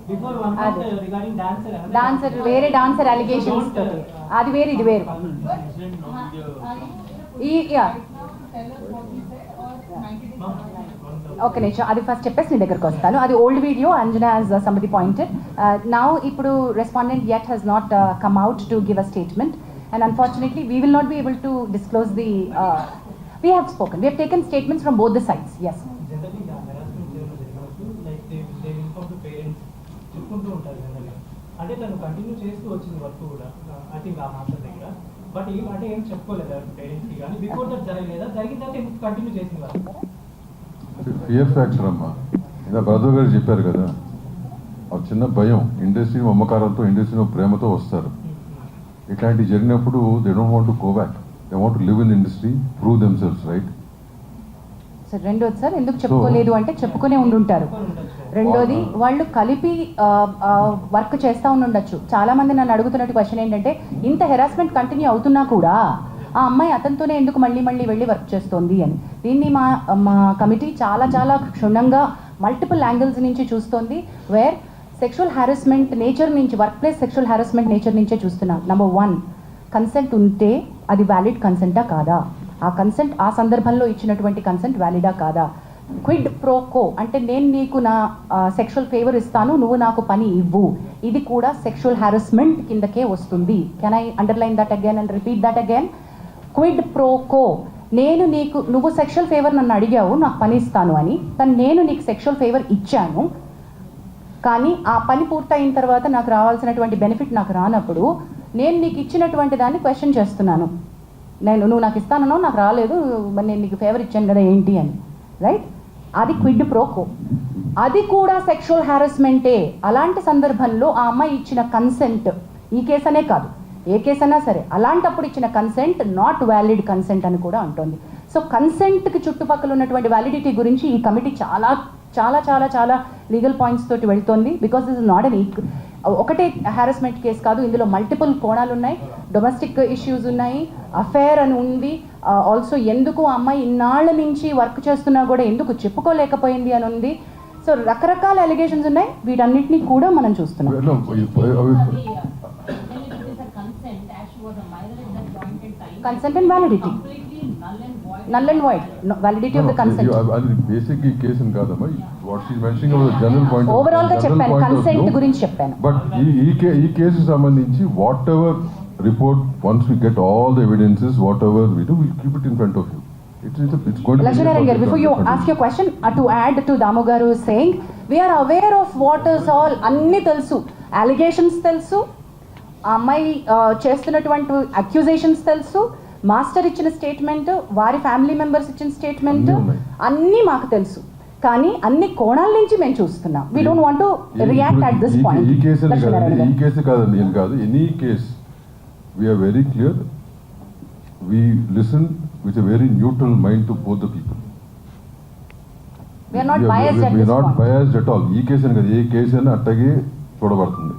Before one month regarding dancer. Dancer, వేరే dancer allegations తోటి అది వేరు ఇది వేరు. ఓకే నిమిషం అది ఫస్ట్ చెప్పేసి నీ దగ్గరకు వస్తాను. అది old video Anjana as somebody pointed. Now ఇప్పుడు respondent yet has not come out to give a statement and unfortunately we will not be able to disclose the we have spoken, we have taken statements from both the sides. Yes, Generally the harassment జరిగినప్పుడు like they inform to parents చెప్పుకుంటూ ఉంటారు జనరల్గా. అంటే తను continue చేస్తూ వచ్చింది work కూడా I think ఆ మాస్టర్ దగ్గర. బట్ అంటే ఏం చెప్పుకోలేదు పేరెంట్స్కి కానీ బిఫోర్ దట్ జరగలేదా, జరిగిన తర్వాత ఏం కంటిన్యూ చేసింది వర్క్? ఫియర్ ఫ్యాక్టర్ అమ్మా. ఇలా బ్రదర్ గారు చెప్పారు కదా, ఆ చిన్న భయం, ఇండస్ట్రీ మమకారంతో ఇండస్ట్రీలో ప్రేమతో వస్తారు. ఇట్లాంటివి జరిగినప్పుడు they don't want to go back, they want to live in industry, prove themselves, right? Sir రెండోది సార్ ఎందుకు చెప్పుకోలేదు అంటే చెప్పుకునే ఉండుంటారు. రెండోది వాళ్ళు కలిపి వర్క్ చేస్తూ ఉండొచ్చు. చాలా మంది నన్ను అడుగుతున్నట్టు క్వశ్చన్ ఏంటంటే ఇంత హెరాస్మెంట్ కంటిన్యూ అవుతున్నా కూడా ఆ అమ్మాయి అతనితోనే ఎందుకు మళ్ళీ వెళ్ళి వర్క్ చేస్తోంది అని. దీన్ని మా కమిటీ చాలా చాలా క్షుణ్ణంగా మల్టిపుల్ యాంగిల్స్ నుంచి చూస్తోంది. వేర్ సెక్షువల్ హారాస్మెంట్ నేచర్ నుంచి, work place sexual harassment nature నుంచే చూస్తున్నాం. నెంబర్ 1, కన్సెంట్ ఉంటే అది వ్యాలిడ్ కన్సెంటా కాదా, ఆ కన్సెంట్ ఆ సందర్భంలో ఇచ్చినటువంటి కన్సెంట్ వ్యాలిడా కాదా. క్విడ్ ప్రో కో అంటే నేను నీకు నా సెక్షువల్ ఫేవర్ ఇస్తాను, నువ్వు నాకు పని ఇవ్వు, ఇది కూడా సెక్షువల్ హారాస్మెంట్ కిందకే వస్తుంది. Can I underline that again and repeat that again? Quid pro quo, నువ్వు సెక్షువల్ ఫేవర్ నన్ను అడిగావు నాకు పని ఇస్తాను అని, నేను నీకు సెక్షువల్ ఫేవర్ ఇచ్చాను, కానీ ఆ పని పూర్తయిన తర్వాత నాకు రావాల్సినటువంటి బెనిఫిట్ నాకు రానప్పుడు నేను నీకు ఇచ్చినటువంటి దాన్ని క్వశ్చన్ చేస్తున్నాను. నువ్వు నాకు ఇస్తానో నాకు రాలేదు, మరి నేను నీకు ఫేవర్ ఇచ్చాను కదా ఏంటి అని, రైట్? అది క్విడ్ ప్రో కో, అది కూడా సెక్షువల్ హారాస్మెంటే. అలాంటి సందర్భంలో ఆ అమ్మాయి ఇచ్చిన కన్సెంట్, ఈ కేసు అనే కాదు ఏ కేసు అయినా సరే, అలాంటప్పుడు ఇచ్చిన కన్సెంట్ నాట్ వ్యాలిడ్ కన్సెంట్ అని కూడా అంటోంది. సో కన్సెంట్కి చుట్టుపక్కల ఉన్నటువంటి వ్యాలిడిటీ గురించి ఈ కమిటీ చాలా చాలా చాలా చాలా లీగల్ పాయింట్స్ తోటి వెళ్తోంది. Because this is not an ఒకటే హారాస్మెంట్ కేసు కాదు, ఇందులో మల్టిపుల్ కోణాలు ఉన్నాయి. డొమెస్టిక్ ఇష్యూస్ ఉన్నాయి, అఫేర్ అని ఉంది, ఆల్సో ఎందుకు ఆ అమ్మాయి ఇన్నాళ్ళ నుంచి వర్క్ చేస్తున్నా కూడా ఎందుకు చెప్పుకోలేకపోయింది అని ఉంది. సో రకరకాల అలిగేషన్స్ ఉన్నాయి, వీటన్నిటినీ కూడా మనం చూస్తున్నాం. Consent and validity. Null and void. No, validity of the consent. Basic case in kadamma. What she is mentioning about the general point. Overall ga cheppanu, consent gurinchi cheppanu. But ee case sambandhinchi whatever report, once we get all the evidences, whatever we do, we'll keep it in front of you. It's going to Lakshminarayan garu, before you ask your question, to add to Damu garu saying, we are aware of what is all anni telusu, allegations telusu, అమ్మాయి చేస్తున్నటువంటి accusations తెలుసు, master ఇచ్చిన statement, వారి family members ఇచ్చిన statement అన్నీ మాకు తెలుసు. కానీ అన్ని కోణాల నుంచి మేము చూస్తున్నాం. We don't want to react at this point. ఈ కేసు కాదండి, ఏం కాదు, any case we are very clear, we listen with a very neutral mind to both the people. We are not biased at this point. We are not biased at all. ఈ case అని కాదు, ఏ case అయినా అట్టగే చూడబడుతుంది.